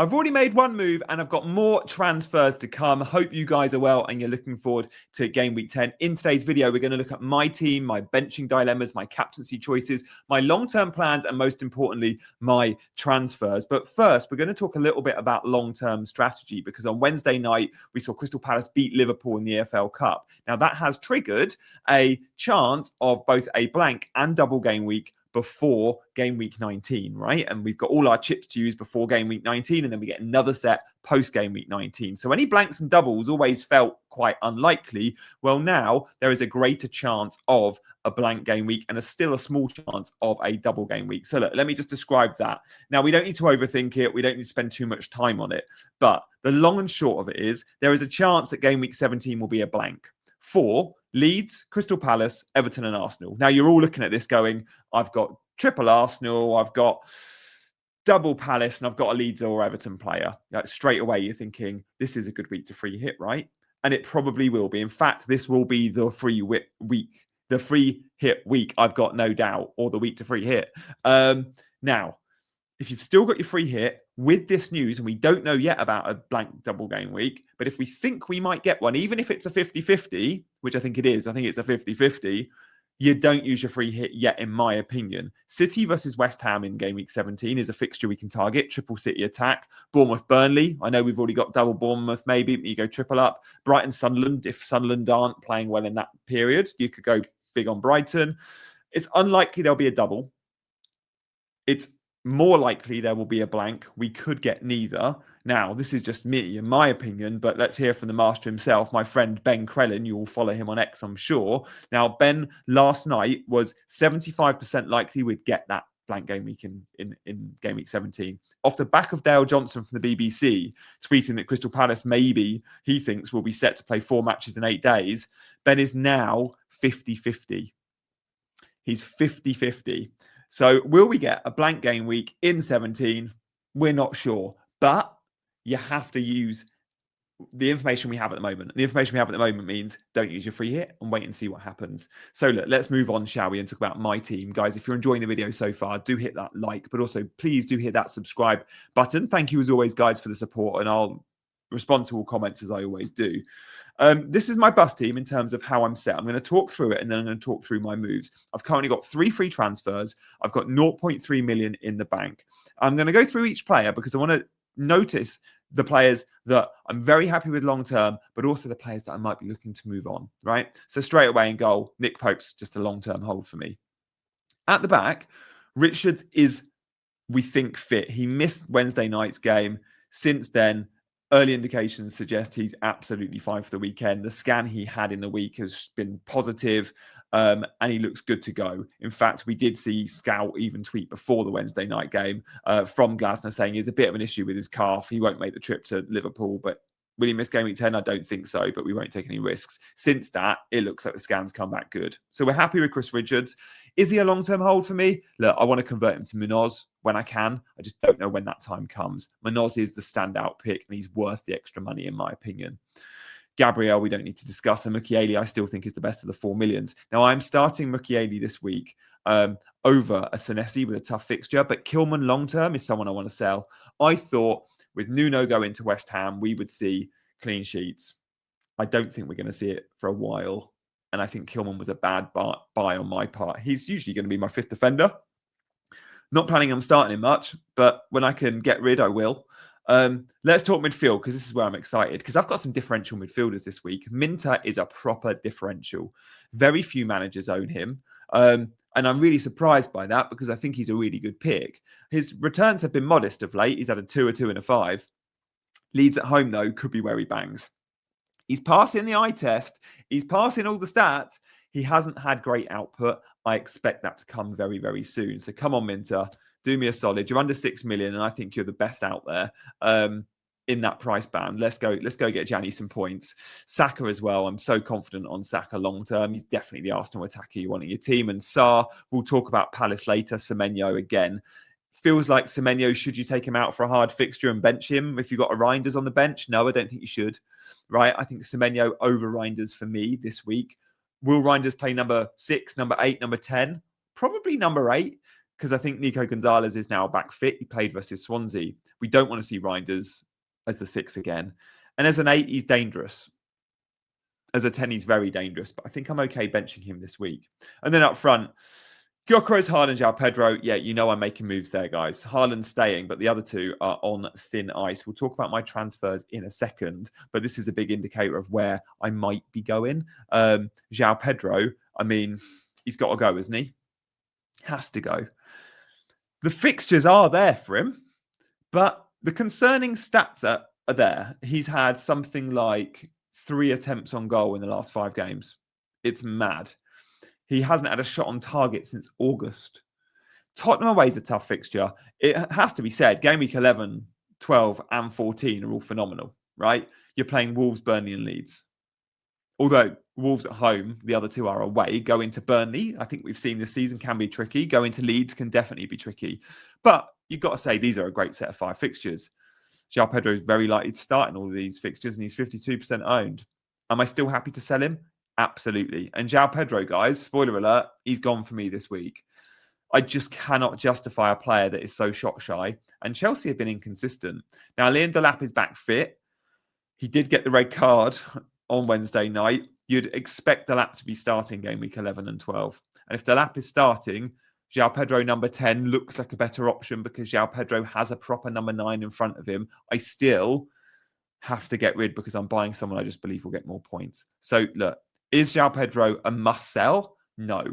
I've already made one move and I've got more transfers to come. Hope you guys are well and you're looking forward to Game Week 10. In today's video, we're going to look at my team, my benching dilemmas, my captaincy choices, my long-term plans, and most importantly, my transfers. But first, we're going to talk a little bit about long-term strategy because on Wednesday night, we saw Crystal Palace beat Liverpool in the EFL Cup. Now, that has triggered a chance of both a blank and double game week before game week 19, right? And we've got all our chips to use before game week 19, and then we get another set post game week 19. So any blanks and doubles always felt quite unlikely. Well, now there is a greater chance of a blank game week and still a small chance of a double game week. So look, let me just describe that. Now, we don't need to overthink it. We don't need to spend too much time on it. But the long and short of it is there is a chance that game week 17 will be a blank for Leeds, Crystal Palace, Everton and Arsenal. Now, you're all looking at this going, I've got triple Arsenal, I've got double Palace, and I've got a Leeds or Everton player. Like, straight away, you're thinking, this is a good week to free hit, right? And it probably will be. In fact, this will be the free hit week, I've got no doubt, or the week to free hit. Now, if you've still got your free hit with this news, and we don't know yet about a blank double game week, but if we think we might get one, even if it's a 50-50, which I think it is, I think it's a 50-50, you don't use your free hit yet, in my opinion. City versus West Ham in game week 17 is a fixture we can target. Triple City attack. Bournemouth, Burnley. I know we've already got double Bournemouth, maybe, but you go triple up. Brighton, Sunderland. If Sunderland aren't playing well in that period, you could go big on Brighton. It's unlikely there'll be a double. It's more likely there will be a blank. We could get neither. Now, this is just me, in my opinion, but let's hear from the master himself, my friend Ben Crellin. You will follow him on X, I'm sure. Now, Ben last night was 75% likely we'd get that blank game week in game week 17. Off the back of Dale Johnson from the BBC tweeting that Crystal Palace maybe he thinks will be set to play 4 matches in 8 days, Ben is now 50-50. He's 50-50. So will we get a blank game week in 17? We're not sure. But you have to use the information we have at the moment. The information we have at the moment means don't use your free hit and wait and see what happens. So look, let's move on, shall we, and talk about my team. Guys, if you're enjoying the video so far, do hit that like, but also please do hit that subscribe button. Thank you as always, guys, for the support, and I'll respond to all comments as I always do. This is my bus team in terms of how I'm set. I'm going to talk through it and then I'm going to talk through my moves. I've currently got 3 free transfers. I've got 0.3 million in the bank. I'm going to go through each player because I want to notice the players that I'm very happy with long term, but also the players that I might be looking to move on, right? So straight away in goal, Nick Pope's just a long-term hold for me. At the back, Richards is, we think, fit. He missed Wednesday night's game. Since then, early indications suggest he's absolutely fine for the weekend. The scan he had in the week has been positive, and he looks good to go. In fact, we did see Scout even tweet before the Wednesday night game from Glasner saying he's a bit of an issue with his calf. He won't make the trip to Liverpool, but will he miss game week 10? I don't think so, but we won't take any risks. Since that, it looks like the scans come back good. So we're happy with Chris Richards. Is he a long-term hold for me? Look, I want to convert him to Munoz when I can. I just don't know when that time comes. Munoz is the standout pick, and he's worth the extra money, in my opinion. Gabriel, we don't need to discuss. And Mukiele, I still think is the best of the 4 millions. Now, I'm starting Mukiele this week over a Senesi with a tough fixture, but Kilman long-term is someone I want to sell. I thought with Nuno going to West Ham, we would see clean sheets. I don't think we're going to see it for a while. And I think Kilman was a bad buy on my part. He's usually going to be my 5th defender. Not planning on starting him much, but when I can get rid, I will. Let's talk midfield, because this is where I'm excited, because I've got some differential midfielders this week. Minter is a proper differential. Very few managers own him. And I'm really surprised by that because I think he's a really good pick. His returns have been modest of late. He's had a 2, a 2, and a 5. Leeds at home, though, could be where he bangs. He's passing the eye test. He's passing all the stats. He hasn't had great output. I expect that to come very, very soon. So come on, Minter. Do me a solid. You're under 6 million, and I think you're the best out there in that price band. Let's go get Gianni some points. Saka as well. I'm so confident on Saka long term. He's definitely the Arsenal attacker you want in your team. And Sarr, we'll talk about Palace later. Semenyo again. Feels like Semenyo, should you take him out for a hard fixture and bench him if you've got a Reinders on the bench? No, I don't think you should. Right? I think Semenyo over Reinders for me this week. Will Reinders play number 6, number 8, number 10? Probably number 8. because I think Nico Gonzalez is now back fit. He played versus Swansea. We don't want to see Reinders as the 6 again. And as an 8, he's dangerous. As a 10, he's very dangerous. But I think I'm okay benching him this week. And then up front, Gyokeres, Haaland, Joao Pedro. Yeah, you know I'm making moves there, guys. Haaland's staying, but the other two are on thin ice. We'll talk about my transfers in a second, but this is a big indicator of where I might be going. Joao Pedro, I mean, he's got to go, isn't he? Has to go. The fixtures are there for him, but the concerning stats are there. He's had something like 3 attempts on goal in the last 5 games. It's mad. He hasn't had a shot on target since August. Tottenham away is a tough fixture. It has to be said, game week 11, 12 and 14 are all phenomenal, right? You're playing Wolves, Burnley and Leeds. Although Wolves at home, the other 2 are away. Go into Burnley, I think we've seen this season, can be tricky. Go into Leeds can definitely be tricky. But you've got to say these are a great set of 5 fixtures. Joao Pedro is very likely to start in all of these fixtures and he's 52% owned. Am I still happy to sell him? Absolutely. And Joao Pedro, guys, spoiler alert, he's gone for me this week. I just cannot justify a player that is so shot shy. And Chelsea have been inconsistent. Now, Liam Delap is back fit. He did get the red card on Wednesday night. You'd expect Delap to be starting game week 11 and 12. And if Delap is starting, Joao Pedro number 10 looks like a better option because Joao Pedro has a proper number 9 in front of him. I still have to get rid because I'm buying someone I just believe will get more points. So look, is Joao Pedro a must sell? No.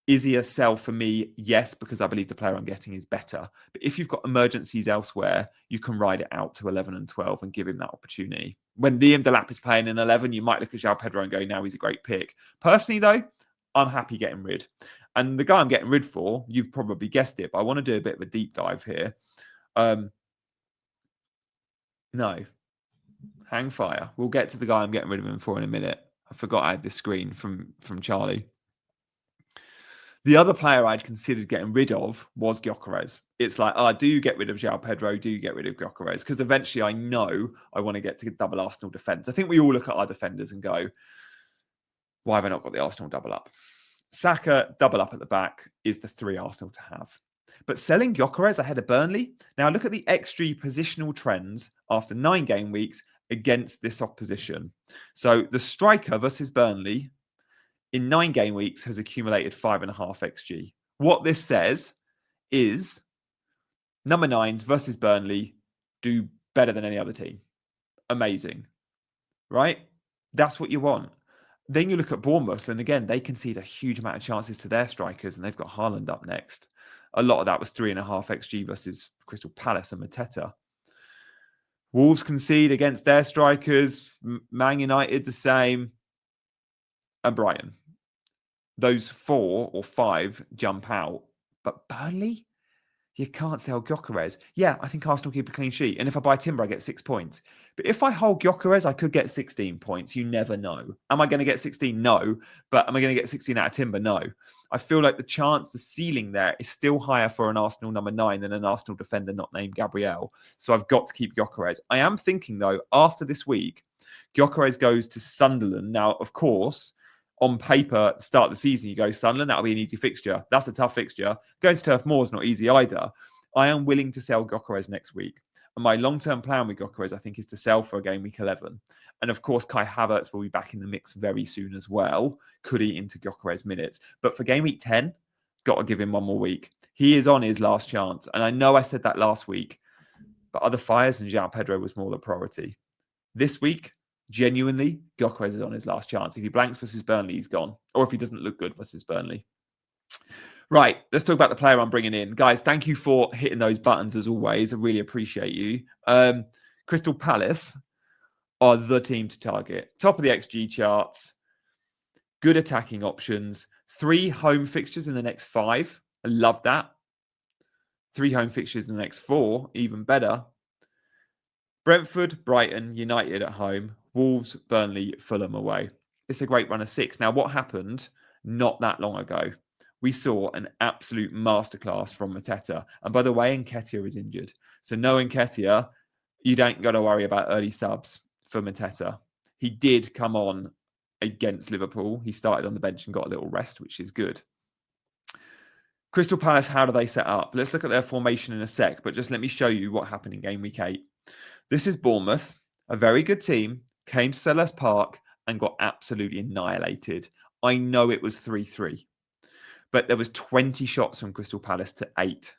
Is he a sell for me? Yes, because I believe the player I'm getting is better. But if you've got emergencies elsewhere, you can ride it out to 11 and 12 and give him that opportunity. When Liam Delap is playing in 11, you might look at Joao Pedro and go, now he's a great pick. Personally, though, I'm happy getting rid. And the guy I'm getting rid for, you've probably guessed it, but I want to do a bit of a deep dive here. No. Hang fire. We'll get to the guy I'm getting rid of him for in a minute. I forgot I had this screen from Charlie. The other player I'd considered getting rid of was Gyokeres. It's like, do you get rid of Joao Pedro? Do you get rid of Gyokeres? Because eventually I know I want to get to double Arsenal defence. I think we all look at our defenders and go, why have I not got the Arsenal double up? Saka, double up at the back, is the 3 Arsenal to have. But selling Gyokeres ahead of Burnley, now look at the XG positional trends after 9 game weeks against this opposition. So the striker versus Burnley in 9 game weeks has accumulated 5.5 XG. What this says is number 9s versus Burnley do better than any other team. Amazing, right? That's what you want. Then you look at Bournemouth, and again, they concede a huge amount of chances to their strikers, and they've got Haaland up next. A lot of that was 3.5 XG versus Crystal Palace and Mateta. Wolves concede against their strikers. Man United the same. And Brighton. Those 4 or 5 jump out. But Burnley? You can't sell Gyokeres. Yeah, I think Arsenal keep a clean sheet. And if I buy Timber, I get 6 points. But if I hold Gyokeres, I could get 16 points. You never know. Am I going to get 16? No. But am I going to get 16 out of Timber? No. I feel like the ceiling there is still higher for an Arsenal number 9 than an Arsenal defender not named Gabriel. So I've got to keep Gyokeres. I am thinking, though, after this week, Gyokeres goes to Sunderland. Now, of course, on paper, start the season, you go Sunderland, that'll be an easy fixture. That's a tough fixture. Going to Turf Moor is not easy either. I am willing to sell Gyokeres next week. And my long-term plan with Gyokeres, I think, is to sell for a game week 11. And of course, Kai Havertz will be back in the mix very soon as well. Could eat into Gyokeres minutes. But for game week 10, got to give him one more week. He is on his last chance. And I know I said that last week, but other fires and Joao Pedro was more the priority. This week, genuinely, Gyokeres is on his last chance. If he blanks versus Burnley, he's gone. Or if he doesn't look good versus Burnley. Right, let's talk about the player I'm bringing in. Guys, thank you for hitting those buttons as always. I really appreciate you. Crystal Palace are the team to target. Top of the XG charts. Good attacking options. 3 home fixtures in the next 5. I love that. 3 home fixtures in the next 4. Even better. Brentford, Brighton, United at home. Wolves, Burnley, Fulham away. It's a great run of 6. Now, what happened not that long ago? We saw an absolute masterclass from Mateta. And by the way, Nketiah is injured. So no Nketiah, you don't got to worry about early subs for Mateta. He did come on against Liverpool. He started on the bench and got a little rest, which is good. Crystal Palace, how do they set up? Let's look at their formation in a sec, but just let me show you what happened in game week 8. This is Bournemouth, a very good team, came to Selhurst Park and got absolutely annihilated. I know it was 3-3, but there was 20 shots from Crystal Palace to 8.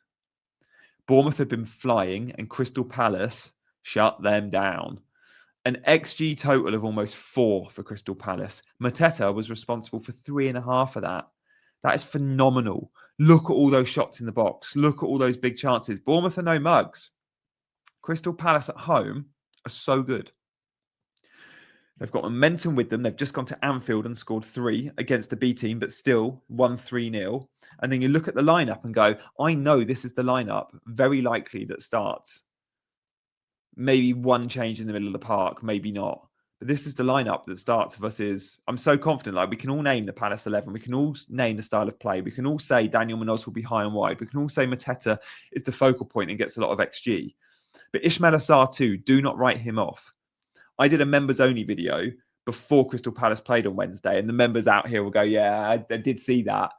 Bournemouth had been flying and Crystal Palace shut them down. An XG total of almost 4 for Crystal Palace. Mateta was responsible for 3.5 of that. That is phenomenal. Look at all those shots in the box. Look at all those big chances. Bournemouth are no mugs. Crystal Palace at home are so good. They've got momentum with them. They've just gone to Anfield and scored 3 against the B team, but still won 3-0. And then you look at the lineup and go, I know this is the lineup, very likely that starts. Maybe one change in the middle of the park, maybe not. But this is the lineup that starts versus, I'm so confident, like we can all name the Palace 11. We can all name the style of play. We can all say Daniel Munoz will be high and wide. We can all say Mateta is the focal point and gets a lot of XG. But Ismaila Sarr too, do not write him off. I did a members only video before Crystal Palace played on Wednesday, and the members out here will go, yeah, I did see that,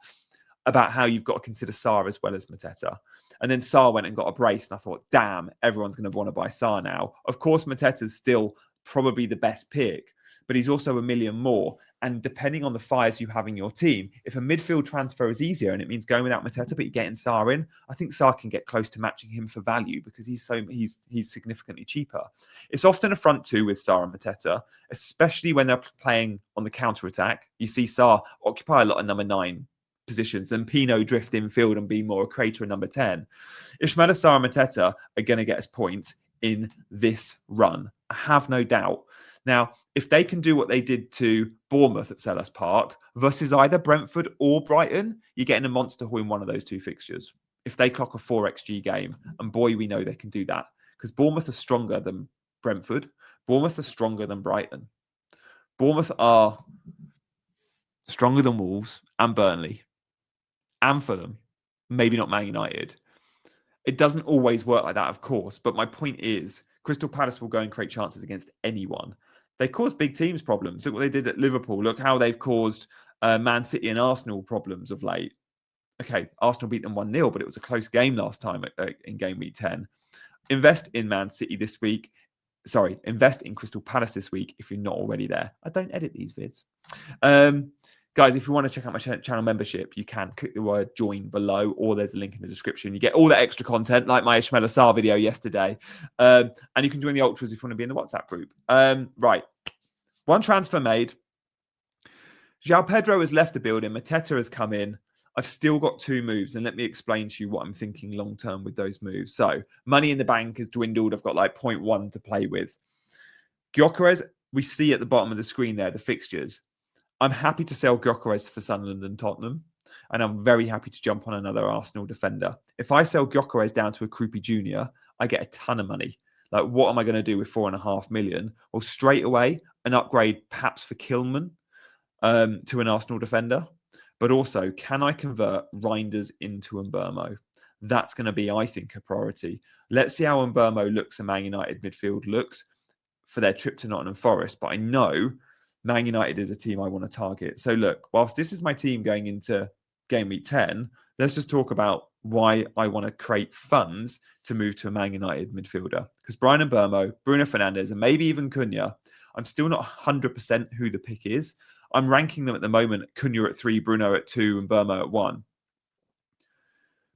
about how you've got to consider Sarr as well as Mateta. And then Sarr went and got a brace, and I thought, damn, everyone's going to want to buy Sarr now. Of course, Mateta's still probably the best pick, but he's also a million more. And depending on the fires you have in your team, if a midfield transfer is easier and it means going without Mateta, but you're getting Sarr in, I think Sarr can get close to matching him for value because he's significantly cheaper. It's often a front two with Sarr and Mateta, especially when they're playing on the counter attack. You see Sarr occupy a lot of number 9 positions and Pino drift infield and be more a creator in number 10. Ismaila Sarr and Mateta are going to get us points in this run. I have no doubt. Now, if they can do what they did to Bournemouth at Selhurst Park versus either Brentford or Brighton, you're getting a monster haul in one of those two fixtures. If they clock a 4xG game, and boy, we know they can do that because Bournemouth are stronger than Brentford. Bournemouth are stronger than Brighton. Bournemouth are stronger than Wolves and Burnley and Fulham. Maybe not Man United. It doesn't always work like that, of course. But my point is, Crystal Palace will go and create chances against anyone. They cause big teams problems. Look what they did at Liverpool. Look how they've caused Man City and Arsenal problems of late. Okay, Arsenal beat them 1-0, but it was a close game last time in game week 10. Invest in Man City this week. Sorry, invest in Crystal Palace this week if you're not already there. I don't edit these vids. Guys, if you want to check out my channel membership, you can click the word join below, or there's a link in the description. You get all that extra content, like my Ismaila Sarr video yesterday. And you can join the Ultras if you want to be in the WhatsApp group. Right. One transfer made. Joao Pedro has left the building. Mateta has come in. I've still got 2 moves, and let me explain to you what I'm thinking long-term with those moves. So, money in the bank has dwindled. I've got like 0.1 to play with. Gyokeres, we see at the bottom of the screen there, the fixtures. I'm happy to sell Gyokeres for Sunderland and Tottenham, and I'm very happy to jump on another Arsenal defender. If I sell Gyokeres down to a Krupi Jr., I get a ton of money. Like, what am I going to do with 4.5 million? Well, straight away, an upgrade perhaps for Kilman to an Arsenal defender. But also, can I convert Reinders into Mbeumo? That's going to be, I think, a priority. Let's see how Mbeumo looks and Man United midfield looks for their trip to Nottingham Forest. But I know Man United is a team I want to target. So look, whilst this is my team going into game week 10, let's just talk about why I want to create funds to move to a Man United midfielder. Because Brian Mbeumo, Bruno Fernandes, and maybe even Cunha, I'm still not 100% who the pick is. I'm ranking them at the moment, Cunha at 3, Bruno at 2, and Mbeumo at 1.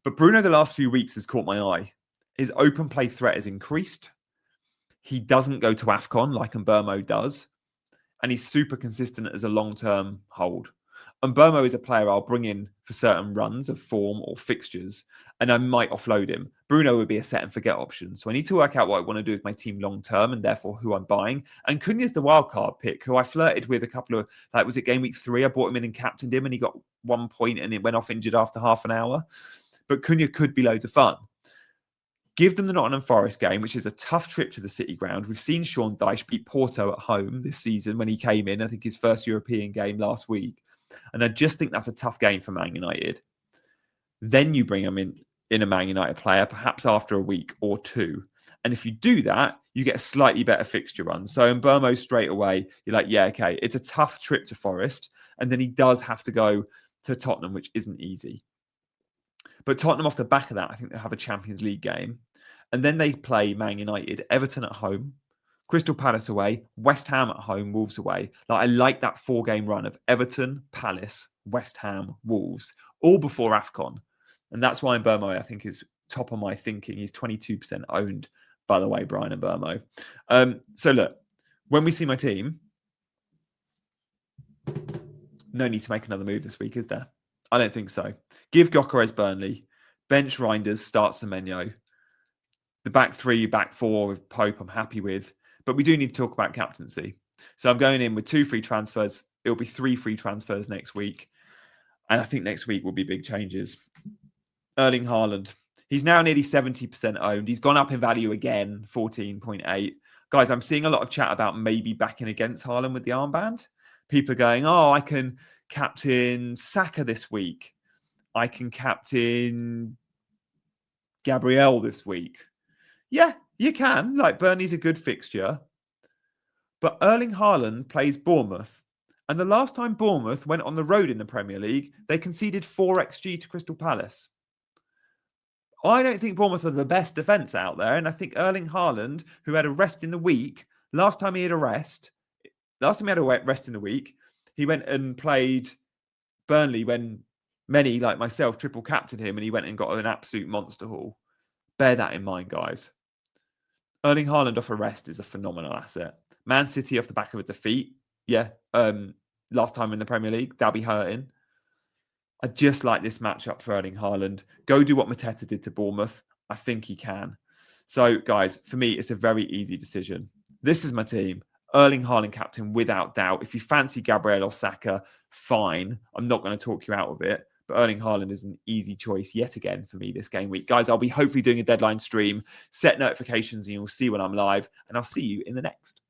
But Bruno the last few weeks has caught my eye. His open play threat has increased. He doesn't go to AFCON like Mbeumo does. And he's super consistent as a long-term hold. Mbeumo is a player I'll bring in for certain runs of form or fixtures, and I might offload him. Bruno would be a set and forget option. So I need to work out what I want to do with my team long-term and therefore who I'm buying. And Cunha's the wildcard pick, who I flirted with a couple of, like, was it game week 3? I brought him in and captained him, and he got 1 point and it went off injured after half an hour. But Cunha could be loads of fun. Give them the Nottingham Forest game, which is a tough trip to the City ground. We've seen Sean Dyche beat Porto at home this season when he came in. I think his first European game last week. And I just think that's a tough game for Man United. Then you bring him in a Man United player, perhaps after a week or 2. And if you do that, you get a slightly better fixture run. So in Mbeumo straight away, you're like, yeah, okay, it's a tough trip to Forest. And then he does have to go to Tottenham, which isn't easy. But Tottenham off the back of that, I think they'll have a Champions League game. And then they play Man United, Everton at home, Crystal Palace away, West Ham at home, Wolves away. Like I like that 4-game run of Everton, Palace, West Ham, Wolves, all before AFCON. And that's why Mbeumo, I think, is top of my thinking. He's 22% owned, by the way, Brian Mbeumo. So look, when we see my team, no need to make another move this week, is there? I don't think so. Give Gyokeres Burnley, bench Reinders, start Semenyo. The back 3, back 4 with Pope, I'm happy with. But we do need to talk about captaincy. So I'm going in with 2 free transfers. It'll be 3 free transfers next week. And I think next week will be big changes. Erling Haaland. He's now nearly 70% owned. He's gone up in value again, 14.8. Guys, I'm seeing a lot of chat about maybe backing against Haaland with the armband. People are going, oh, I can captain Saka this week. I can captain Gabriel this week. Yeah, you can. Like, Burnley's a good fixture. But Erling Haaland plays Bournemouth. And the last time Bournemouth went on the road in the Premier League, they conceded 4 XG to Crystal Palace. I don't think Bournemouth are the best defence out there. And I think Erling Haaland, who had a rest in the week, last time he had a rest in the week, he went and played Burnley when many, like myself, triple captained him and he went and got an absolute monster haul. Bear that in mind, guys. Erling Haaland off a rest is a phenomenal asset. Man City off the back of a defeat. Yeah. Last time in the Premier League, that'll be hurting. I just like this matchup for Erling Haaland. Go do what Mateta did to Bournemouth. I think he can. So, guys, for me, it's a very easy decision. This is my team. Erling Haaland captain without doubt. If you fancy Gabriel or Saka, fine. I'm not going to talk you out of it. But Erling Haaland is an easy choice yet again for me this game week. Guys, I'll be hopefully doing a deadline stream. Set notifications and you'll see when I'm live. And I'll see you in the next.